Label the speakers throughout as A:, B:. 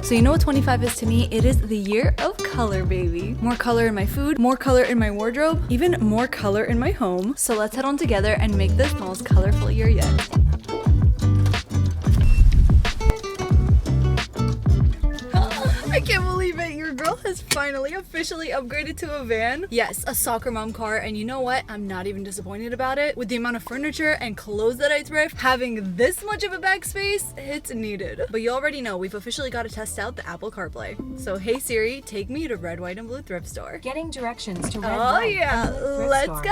A: So you know what 25 is to me? It is the year of color, baby. More color in my food, more color in my wardrobe, even more color in my home. So let's head on together and make this the most colorful year yet. I can't believe it. Your girl has finally officially upgraded to a van. Yes, a soccer mom car, and you know what? I'm not even disappointed about it. With the amount of furniture and clothes that I thrift, having this much of a bag space, it's needed. But you already know we've officially got to test out the Apple CarPlay. So hey Siri, take me to Red, White, and Blue thrift store.
B: Getting directions to Red,
A: Oh
B: White,
A: yeah,
B: and Blue thrift
A: let's
B: store.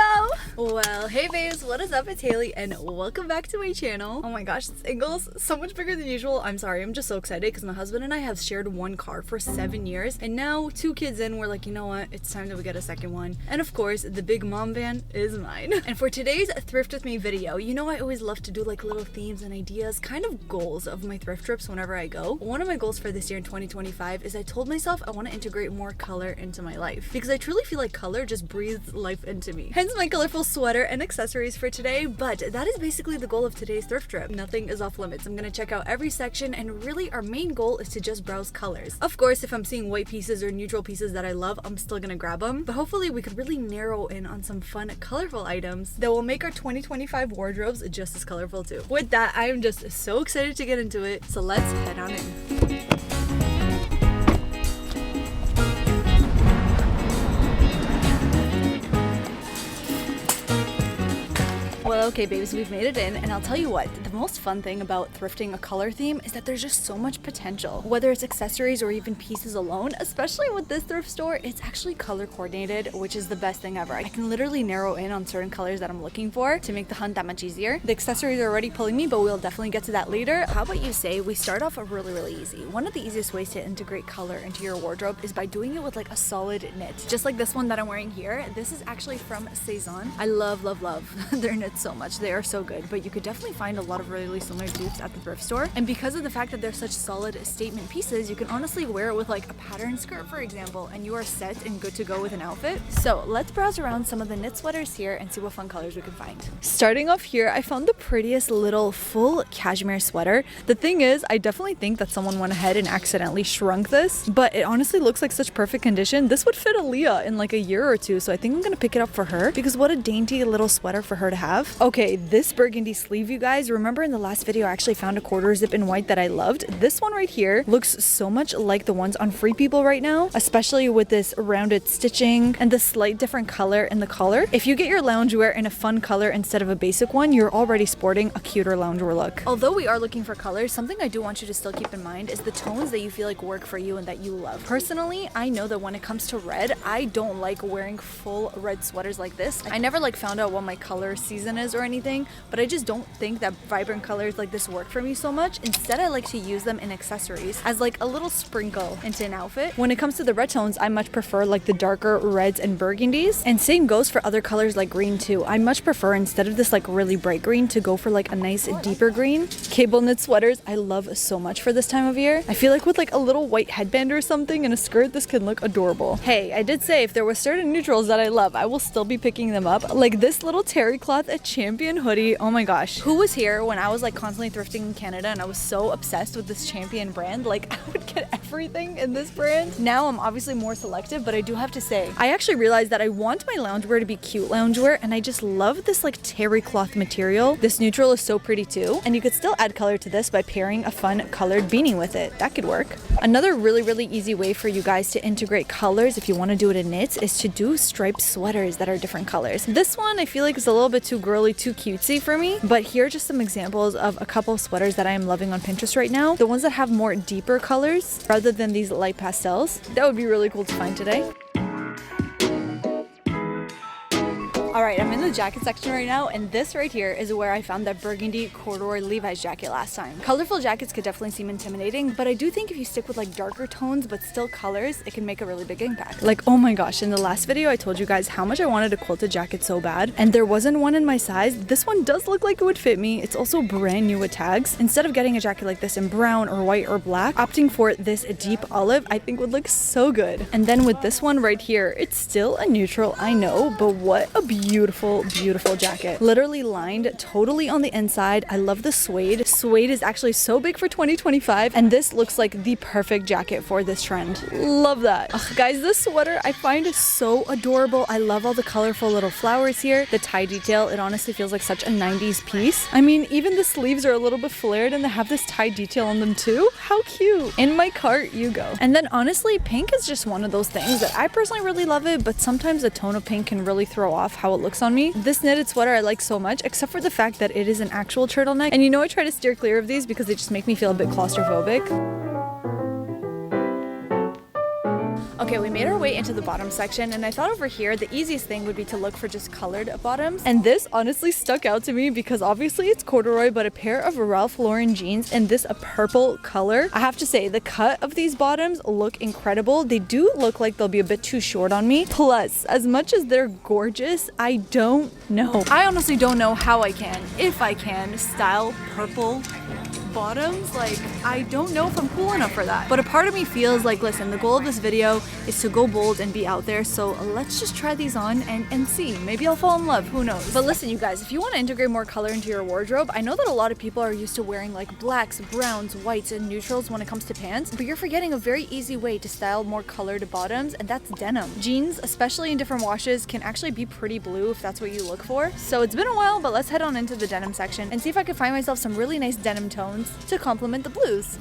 A: go. Well, hey babes, what is up? It's Haley and welcome back to my channel. Oh my gosh, this angle's so much bigger than usual. I'm sorry, I'm just so excited because my husband and I have shared one car for 7 years, and now 2 kids in, we're like, you know what, it's time that we get a second one. And of course, the big mom van is mine. And for today's thrift with me video, you know I always love to do like little themes and ideas, kind of goals of my thrift trips whenever I go. One of my goals for this year in 2025 is I told myself I want to integrate more color into my life, because I truly feel like color just breathes life into me. Hence my colorful sweater and accessories for today. But that is basically the goal of today's thrift trip. Nothing is off limits. I'm gonna check out every section, and really our main goal is to just browse colors. Of course, if I'm seeing white pieces or neutral pieces that I love, I'm still gonna grab them. But hopefully we could really narrow in on some fun, colorful items that will make our 2025 wardrobes just as colorful too. With that, I am just so excited to get into it. So let's head on in. Well, okay, babies, we've made it in, and I'll tell you what, the most fun thing about thrifting a color theme is that there's just so much potential. Whether it's accessories or even pieces alone, especially with this thrift store, it's actually color coordinated, which is the best thing ever. I can literally narrow in on certain colors that I'm looking for to make the hunt that much easier. The accessories are already pulling me, but we'll definitely get to that later. How about you say we start off really easy? One of the easiest ways to integrate color into your wardrobe is by doing it with like a solid knit. Just like this one that I'm wearing here. This is actually from Saison. I love their knits so much. They are so good, but you could definitely find a lot of really similar dupes at the thrift store. And because of the fact that they're such solid statement pieces, you can honestly wear it with like a pattern skirt, for example, and you are set and good to go with an outfit. So let's browse around some of the knit sweaters here and see what fun colors we can find. Starting off here, I found the prettiest little full cashmere sweater. The thing is, I definitely think that someone went ahead and accidentally shrunk this, but it honestly looks like such perfect condition. This would fit Aaliyah in like a year or two, so I think I'm gonna pick it up for her because what a dainty little sweater for her to have. Okay, this burgundy sleeve, you guys, remember in the last video I actually found a quarter zip in white that I loved. This one right here looks so much like the ones on Free People right now, especially with this rounded stitching and the slight different color in the collar. If you get your loungewear in a fun color instead of a basic one, you're already sporting a cuter loungewear look. Although we are looking for colors, something I do want you to still keep in mind is the tones that you feel like work for you and that you love. Personally, I know that when it comes to red, I don't like wearing full red sweaters like this. I never like found out what my color season is or anything, but I just don't think that vibrant colors like this work for me so much. Instead, I like to use them in accessories as like a little sprinkle into an outfit. When it comes to the red tones, I much prefer like the darker reds and burgundies, and same goes for other colors like green too. I much prefer, instead of this like really bright green, to go for like a nice deeper green. Cable knit sweaters I love so much for this time of year. I feel like with like a little white headband or something and a skirt, this can look adorable. Hey, I did say if there were certain neutrals that I love, I will still be picking them up. Like this little terry cloth Champion hoodie. Oh my gosh, who was here when I was like constantly thrifting in Canada and I was so obsessed with this Champion brand? Like I would get everything in this brand. Now I'm obviously more selective, but I do have to say I actually realized that I want my loungewear to be cute loungewear, and I just love this like terry cloth material. This neutral is so pretty too, and you could still add color to this by pairing a fun colored beanie with it. That could work. Another really easy way for you guys to integrate colors if you want to do it in knits is to do striped sweaters that are different colors. This one I feel like is a little bit too girly, too cutesy for me, but here are just some examples of a couple of sweaters that I am loving on Pinterest right now. The ones that have more deeper colors rather than these light pastels. That would be really cool to find today. Alright, I'm in the jacket section right now, and this right here is where I found that burgundy corduroy Levi's jacket last time. Colorful jackets could definitely seem intimidating, but I do think if you stick with like darker tones but still colors, it can make a really big impact. Like, oh my gosh, in the last video I told you guys how much I wanted a quilted jacket so bad, and there wasn't one in my size. This one does look like it would fit me. It's also brand new with tags. Instead of getting a jacket like this in brown or white or black, opting for this deep olive I think would look so good. And then with this one right here, it's still a neutral, I know, but what a beautiful, beautiful jacket. Literally lined totally on the inside. I love the suede. Suede is actually so big for 2025, and this looks like the perfect jacket for this trend. Love that. Ugh, guys, this sweater I find is so adorable. I love all the colorful little flowers here. The tie detail, it honestly feels like such a 90s piece. I mean, even the sleeves are a little bit flared and they have this tie detail on them too. How cute. In my cart you go. And then honestly, pink is just one of those things that I personally really love it, but sometimes the tone of pink can really throw off how it looks on me. This knitted sweater I like so much, except for the fact that it is an actual turtleneck. And you know, I try to steer clear of these because they just make me feel a bit claustrophobic. Okay, we made our way into the bottom section, and I thought over here the easiest thing would be to look for just colored bottoms. And this honestly stuck out to me because obviously it's corduroy, but a pair of Ralph Lauren jeans in this purple color. I have to say, the cut of these bottoms look incredible. They do look like they'll be a bit too short on me. Plus, as much as they're gorgeous, I don't know. I honestly don't know how I can, if I can, style purple bottoms. Like, I don't know if I'm cool enough for that. But a part of me feels like, listen, the goal of this video is to go bold and be out there, so let's just try these on and see. Maybe I'll fall in love, who knows. But listen, you guys, if you want to integrate more color into your wardrobe, I know that a lot of people are used to wearing like blacks, browns, whites, and neutrals when it comes to pants, but you're forgetting a very easy way to style more colored bottoms, and that's denim. Jeans, especially in different washes, can actually be pretty blue if that's what you look for. So it's been a while, but let's head on into the denim section and see if I can find myself some really nice denim tones to complement the blues.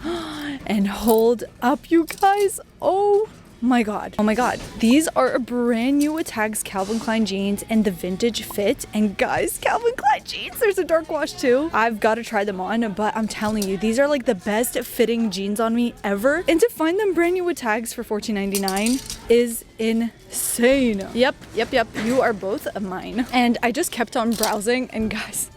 A: And hold up, you guys. Oh my god. Oh my god. These are brand new Tags Calvin Klein jeans in the vintage fit. And guys, Calvin Klein jeans, there's a dark wash too. I've got to try them on, but I'm telling you, these are like the best fitting jeans on me ever. And to find them brand new with tags for $14.99 is insane. Yep. You are both of mine. And I just kept on browsing, and guys,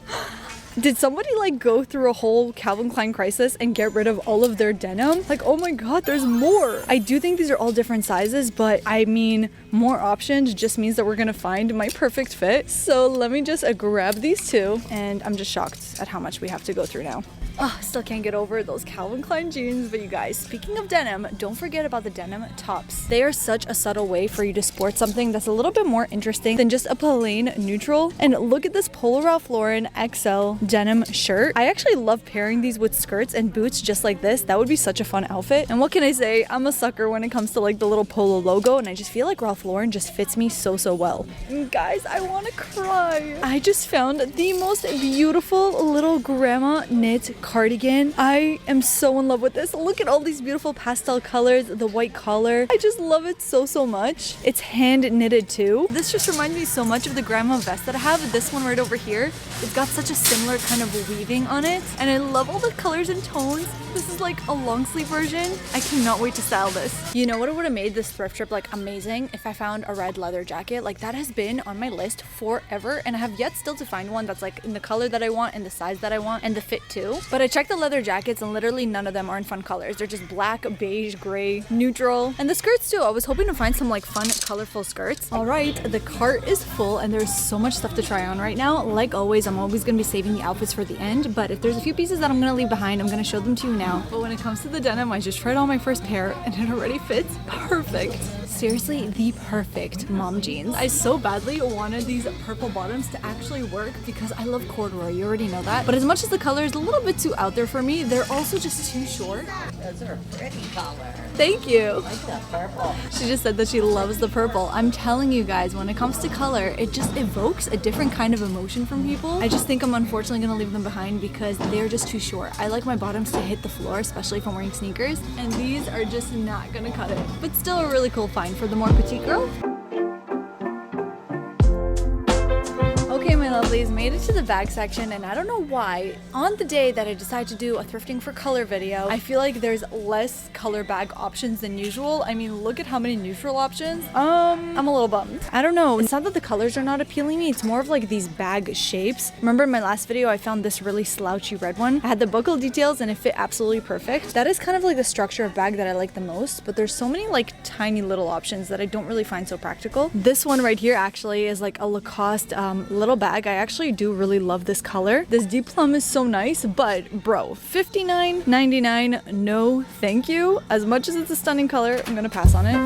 A: did somebody like go through a whole Calvin Klein crisis and get rid of all of their denim? Like, oh my god, there's more. I do think these are all different sizes, but I mean, more options just means that we're gonna find my perfect fit. So let me just grab these two, and I'm just shocked at how much we have to go through now. Oh, still can't get over those Calvin Klein jeans. But you guys, speaking of denim, don't forget about the denim tops. They are such a subtle way for you to sport something that's a little bit more interesting than just a plain neutral. And look at this Polo Ralph Lauren XL denim shirt. I actually love pairing these with skirts and boots just like this. That would be such a fun outfit. And what can I say? I'm a sucker when it comes to like the little Polo logo, and I just feel like Ralph Lauren just fits me so well. And guys, I want to cry. I just found the most beautiful little grandma knit cardigan. I am so in love with this. Look at all these beautiful pastel colors, the white collar. I just love it so much. It's hand knitted too. This just reminds me so much of the grandma vest that I have. This one right over here, it's got such a similar kind of weaving on it, and I love all the colors and tones. This is like a long sleeve version. I cannot wait to style this. You know what would have made this thrift trip like amazing? If I found a red leather jacket. Like, that has been on my list forever, and I have yet still to find one that's like in the color that I want and the size that I want and the fit too. But I checked the leather jackets and literally none of them are in fun colors. They're just black, beige, gray, neutral. And the skirts too. I was hoping to find some like fun, colorful skirts. All right, the cart is full and there's so much stuff to try on right now. Like always, I'm always gonna be saving the outfits for the end, but if there's a few pieces that I'm gonna leave behind, I'm gonna show them to you now. But when it comes to the denim, I just tried on my first pair and it already fits perfect. Seriously, the perfect mom jeans. I so badly wanted these purple bottoms to actually work because I love corduroy, you already know that. But as much as the color is a little bit too out there for me, they're also just too short.
B: Those are a pretty color.
A: Thank you.
B: I like the purple.
A: She just said that she loves the purple. I'm telling you guys, when it comes to color, it just evokes a different kind of emotion from people. I just think I'm unfortunately gonna leave them behind because they're just too short. I like my bottoms to hit the floor, especially if I'm wearing sneakers, and these are just not gonna cut it. But still a really cool find for the more petite girl. Okay, my lovelies, made it to the bag section, and I don't know why, on the day that I decided to do a thrifting for color video, I feel like there's less color bag options than usual. I mean, look at how many neutral options. I'm a little bummed. I don't know, it's not that the colors are not appealing me, it's more of like these bag shapes. Remember in my last video, I found this really slouchy red one. I had the buckle details and it fit absolutely perfect. That is kind of like the structure of bag that I like the most, but there's so many like tiny little options that I don't really find so practical. This one right here actually is like a Lacoste little bag. I actually do really love this color. This deep plum is so nice, but bro, $59.99, no thank you. As much as it's a stunning color, I'm gonna pass on it.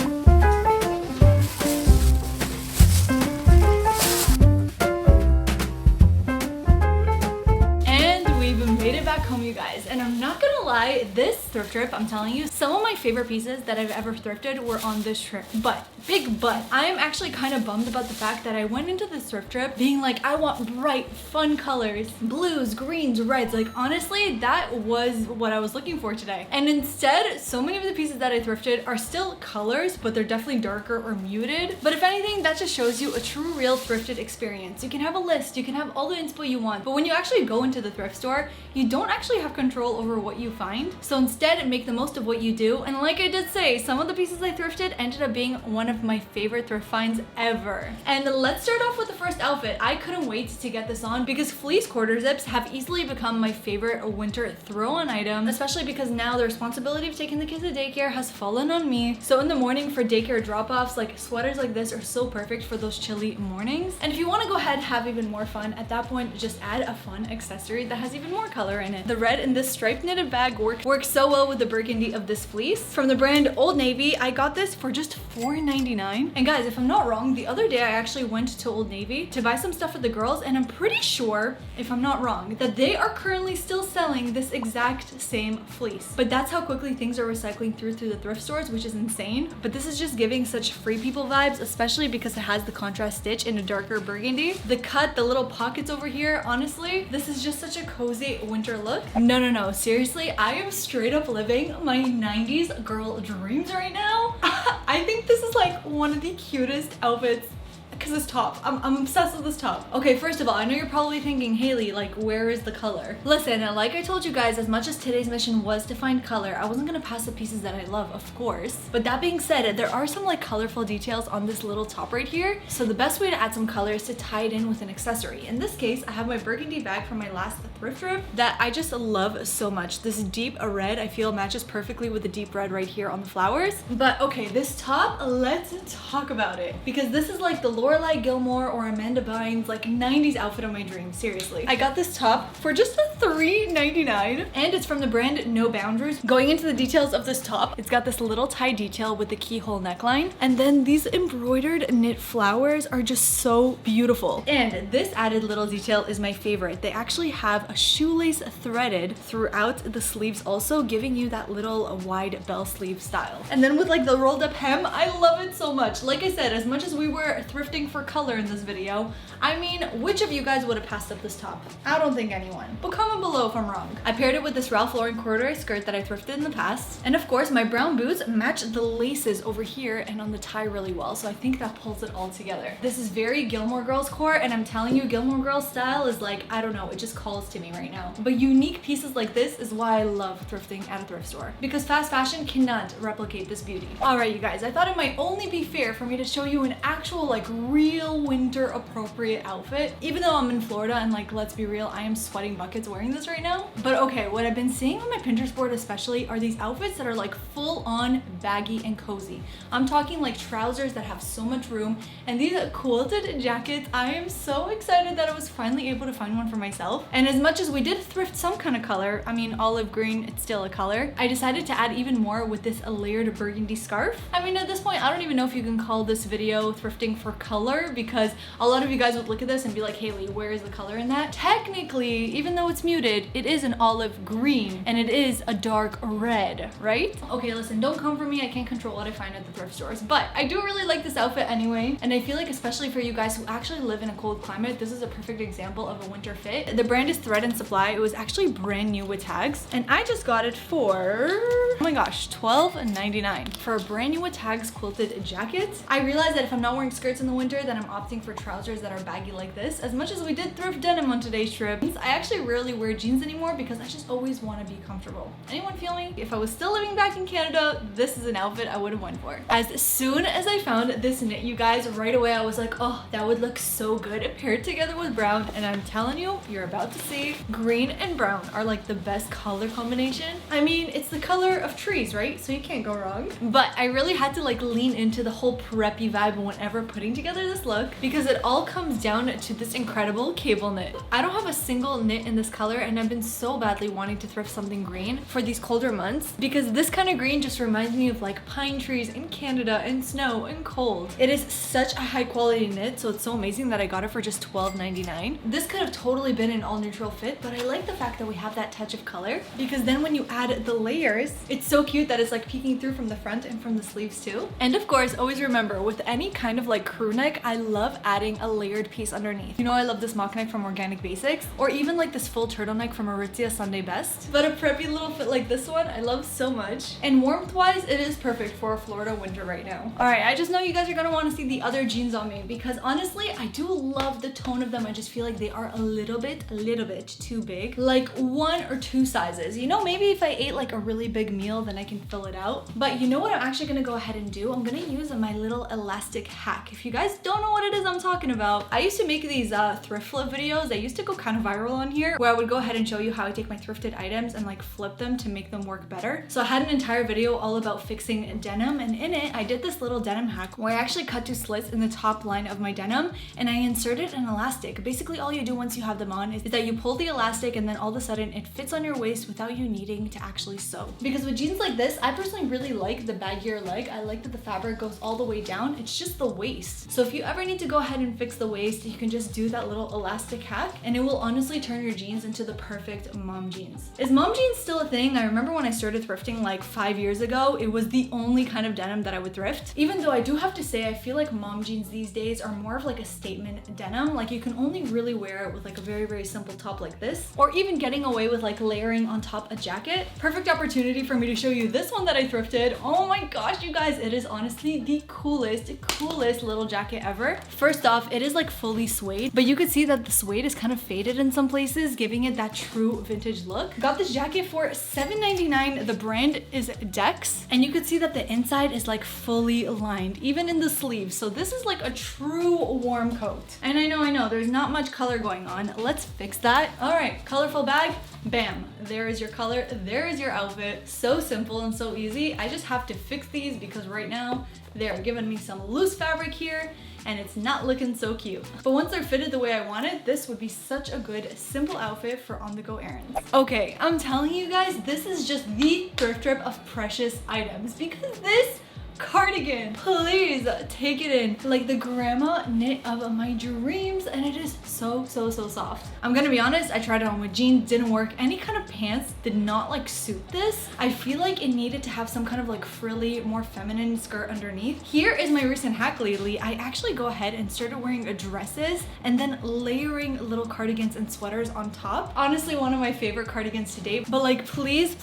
A: you guys, and I'm not gonna lie, this thrift trip, I'm telling you, some of my favorite pieces that I've ever thrifted were on this trip. But, big but, I am actually kind of bummed about the fact that I went into this thrift trip being like, I want bright, fun colors, blues, greens, reds. Like, honestly, that was what I was looking for today. And instead, so many of the pieces that I thrifted are still colors, but they're definitely darker or muted. But if anything, that just shows you a true, real thrifted experience. You can have a list, you can have all the inspo you want, but when you actually go into the thrift store, you don't actually have control over what you find. So instead, make the most of what you do. And like I did say, some of the pieces I thrifted ended up being one of my favorite thrift finds ever. And let's start off with the first outfit. I couldn't wait to get this on because fleece quarter zips have easily become my favorite winter throw-on item, especially because now the responsibility of taking the kids to daycare has fallen on me. So in the morning for daycare drop-offs, like sweaters like this are so perfect for those chilly mornings. And if you want to go ahead and have even more fun, at that point, just add a fun accessory that has even more color in it. The red in this striped knitted bag works so well with the burgundy of this fleece. From the brand Old Navy, I got this for just $4.99. And guys, if I'm not wrong, the other day I actually went to Old Navy to buy some stuff for the girls, and I'm pretty sure, if I'm not wrong, that they are currently still selling this exact same fleece. But that's how quickly things are recycling through the thrift stores, which is insane. But this is just giving such free people vibes, especially because it has the contrast stitch in a darker burgundy. The cut, the little pockets over here, honestly, this is just such a cozy winter look. No, seriously, I am straight up living my 90s girl dreams right now. I think this is like one of the cutest outfits because this top, I'm obsessed with this top. Okay, first of all, I know you're probably thinking, Haley, like, where is the color? Listen, like I told you guys, as much as today's mission was to find color, I wasn't gonna pass the pieces that I love, of course. But that being said, there are some like colorful details on this little top right here. So the best way to add some color is to tie it in with an accessory. In this case, I have my burgundy bag from my last thrift trip that I just love so much. This deep red, I feel, matches perfectly with the deep red right here on the flowers. But okay, this top, let's talk about it. Because this is like the Lorelai Gilmore or Amanda Bynes like 90s outfit of my dreams, seriously. I got this top for just $3.99 and it's from the brand No Boundaries. Going into the details of this top, it's got this little tie detail with the keyhole neckline, and then these embroidered knit flowers are just so beautiful. And this added little detail is my favorite. They actually have a shoelace threaded throughout the sleeves, also giving you that little wide bell sleeve style. And then with like the rolled up hem, I love it so much. Like I said, as much as we were thrifting for color in this video, I mean, which of you guys would have passed up this top? I don't think anyone, but comment below if I'm wrong. I paired it with this Ralph Lauren corduroy skirt that I thrifted in the past, and of course my brown boots match the laces over here and on the tie really well, so I think that pulls it all together. This is very Gilmore Girls core, and I'm telling you, Gilmore Girls style is like, I don't know, it just calls to me right now. But unique pieces like this is why I love thrifting at a thrift store, because fast fashion cannot replicate this beauty. Alright you guys, I thought it might only be fair for me to show you an actual like real winter appropriate outfit, even though I'm in Florida and like, let's be real, I am sweating buckets wearing this right now. But okay, what I've been seeing on my Pinterest board especially are these outfits that are like full on baggy and cozy. I'm talking like trousers that have so much room, and these quilted jackets. I am so excited that I was finally able to find one for myself. And as much as we did thrift some kind of color, I mean olive green, it's still a color, I decided to add even more with this layered burgundy scarf. I mean, at this point, I don't even know if you can call this video thrifting for color, because a lot of you guys would look at this and be like, Haley, where is the color in that? Technically, even though it's muted, it is an olive green and it is a dark red, right? Okay, listen, don't come for me. I can't control what I find at the thrift stores, but I do really like this outfit anyway. And I feel like, especially for you guys who actually live in a cold climate, this is a perfect example of a winter fit. The brand is Thread and Supply. It was actually brand new with tags, and I just got it for, oh my gosh, $12.99 for a brand new with tags quilted jacket. I realized that if I'm not wearing skirts in the winter, then I'm opting for trousers that are baggy like this. As much as we did thrift denim on today's trip, I actually rarely wear jeans anymore because I just always want to be comfortable. Anyone feel me? If I was still living back in Canada, this is an outfit I would have went for. As soon as I found this knit, you guys, right away I was like, oh, that would look so good paired together with brown. And I'm telling you, you're about to see, green and brown are like the best color combination. I mean, it's the color of trees, right? So you can't go wrong. But I really had to like lean into the whole preppy vibe whenever putting together together this look because it all comes down to this incredible cable knit. I don't have a single knit in this color, and I've been so badly wanting to thrift something green for these colder months because this kind of green just reminds me of like pine trees in Canada and snow and cold. It is such a high quality knit, so it's so amazing that I got it for just $12.99. This could have totally been an all neutral fit, but I like the fact that we have that touch of color because then when you add the layers, it's so cute that it's like peeking through from the front and from the sleeves too. And of course, always remember with any kind of like crew neck, I love adding a layered piece underneath. You know, I love this mock neck from Organic Basics, or even like this full turtleneck from Aritzia Sunday Best. But a preppy little fit like this one, I love so much. And warmth wise, it is perfect for a Florida winter right now. All right, I just know you guys are gonna want to see the other jeans on me because honestly, I do love the tone of them. I just feel like they are a little bit too big, like 1 or 2 sizes. You know, maybe if I ate like a really big meal, then I can fill it out. But you know what I'm actually gonna go ahead and do? I'm gonna use my little elastic hack. If you guys don't know what it is I'm talking about, I used to make these thrift flip videos. They used to go kind of viral on here where I would go ahead and show you how I take my thrifted items and like flip them to make them work better. So I had an entire video all about fixing denim, and in it I did this little denim hack where I actually cut 2 slits in the top line of my denim and I inserted an elastic. Basically all you do once you have them on is that you pull the elastic and then all of a sudden it fits on your waist without you needing to actually sew. Because with jeans like this, I personally really like the baggier leg. I like that the fabric goes all the way down. It's just the waist. So if you ever need to go ahead and fix the waist, you can just do that little elastic hack and it will honestly turn your jeans into the perfect mom jeans. Is mom jeans still a thing? I remember when I started thrifting like 5 years ago, it was the only kind of denim that I would thrift. Even though I do have to say, I feel like mom jeans these days are more of like a statement denim. Like you can only really wear it with like a very simple top like this, or even getting away with like layering on top a jacket. Perfect opportunity for me to show you this one that I thrifted. Oh my gosh, you guys, it is honestly the coolest little jacket ever. First off, it is like fully suede, but you could see that the suede is kind of faded in some places, giving it that true vintage look. Got this jacket for $7.99. The brand is Dex, and you could see that the inside is like fully lined, even in the sleeves. So this is like a true warm coat. And I know, there's not much color going on. Let's fix that. All right, colorful bag. Bam, there is your color, there is your outfit. So simple and so easy. I just have to fix these because right now they're giving me some loose fabric here and it's not looking so cute. But once they're fitted the way I wanted, this would be such a good, simple outfit for on-the-go errands. Okay, I'm telling you guys, this is just the thrift trip of precious items because this cardigan, please take it in. Like the grandma knit of my dreams, and it is so soft. I'm gonna be honest, I tried it on with jeans, didn't work. Any kind of pants did not like suit this. I feel like it needed to have some kind of like frilly, more feminine skirt underneath. Here is my recent hack lately. I actually go ahead and started wearing dresses and then layering little cardigans and sweaters on top. Honestly, one of my favorite cardigans to date. But like, please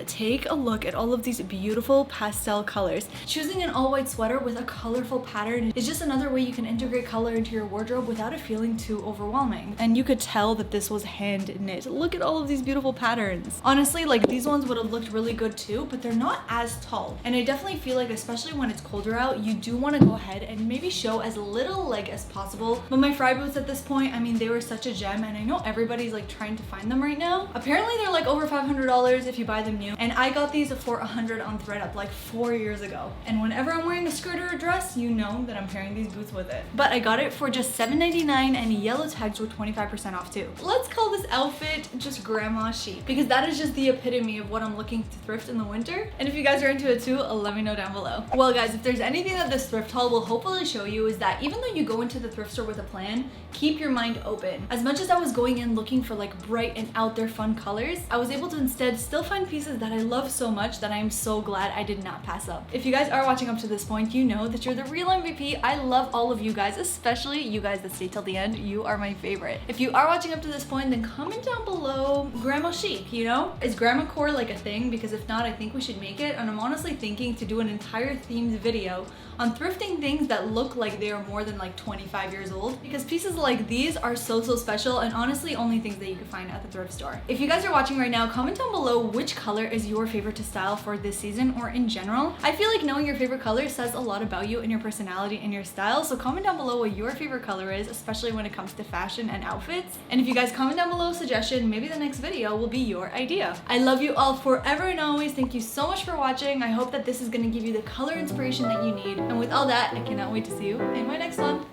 A: take a look at all of these beautiful pastel colors. Choosing an all-white sweater with a colorful pattern is just another way you can integrate color into your wardrobe without it feeling too overwhelming. And you could tell that this was hand knit. Look at all of these beautiful patterns. Honestly, like these ones would have looked really good too, but they're not as tall. And I definitely feel like, especially when it's colder out, you do want to go ahead and maybe show as little leg as possible. But my Fry boots at this point, I mean, they were such a gem, and I know everybody's like trying to find them right now. Apparently they're like over $500 if you buy them new. And I got these for $100 on ThredUp like 4 years ago. And whenever I'm wearing a skirt or a dress, you know that I'm pairing these boots with it. But I got it for just $7.99 and yellow tags were 25% off too. Let's call this outfit just grandma chic because that is just the epitome of what I'm looking to thrift in the winter. And if you guys are into it too, let me know down below. Well guys, if there's anything that this thrift haul will hopefully show you is that even though you go into the thrift store with a plan, keep your mind open. As much as I was going in looking for like bright and out there fun colors, I was able to instead still find pieces that I love so much that I am so glad I did not pass up. If you guys are watching up to this point, you know that you're the real MVP. I love all of you guys, especially you guys that stay till the end. You are my favorite. If you are watching up to this point, then comment down below grandma chic, you know? Is grandma core like a thing? Because if not, I think we should make it. And I'm honestly thinking to do an entire themed video on thrifting things that look like they are more than like 25 years old, because pieces like these are so special and honestly only things that you can find at the thrift store. If you guys are watching right now, comment down below which color is your favorite to style for this season or in general. I feel like knowing your favorite color says a lot about you and your personality and your style, so comment down below what your favorite color is, especially when it comes to fashion and outfits. And if you guys comment down below a suggestion, maybe the next video will be your idea. I love you all forever and always. Thank you so much for watching. I hope that this is going to give you the color inspiration that you need. And with all that, I cannot wait to see you in my next one.